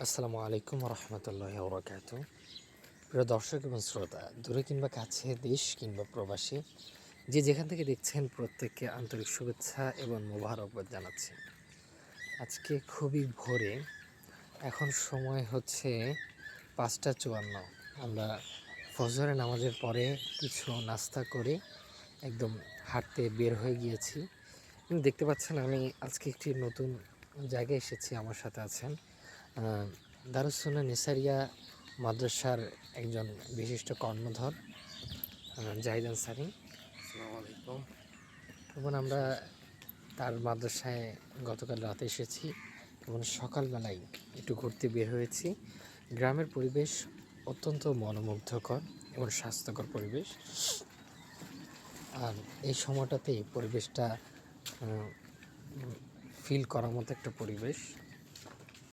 আসসালামু আলাইকুম রহমতুল্লাহ বরকাত। প্রিয় দর্শক এবং শ্রোতা, দূরে কিংবা কাছে, দেশ কিংবা প্রবাসী, যে যেখান থেকে দেখছেন প্রত্যেককে আন্তরিক শুভেচ্ছা এবং মোবারকবাদ জানাচ্ছি। আজকে খুবই ভোরে, এখন সময় হচ্ছে 5:54। আমরা ফজরের নামাজের পরে কিছু নাস্তা করে একদম হাঁটতে বের হয়ে গিয়েছি। দেখতে পাচ্ছেন আমি আজকে একটি নতুন জায়গায় এসেছি। আমার সাথে আছেন দারুস সুন্নাহ নেসারিয়া মাদ্রাসার একজন বিশিষ্ট কর্ণধর জাহিদ আনসারী। আসসালামু আলাইকুম। এবং আমরা তার মাদ্রাসায় গতকাল রাতে এসেছি এবং সকালবেলায় একটু ঘুরতে বের হয়েছি। গ্রামের পরিবেশ অত্যন্ত মনোমুগ্ধকর এবং স্বাস্থ্যকর পরিবেশ। আর এই সময়টাতে পরিবেশটা ফিল করার মতো একটা পরিবেশ।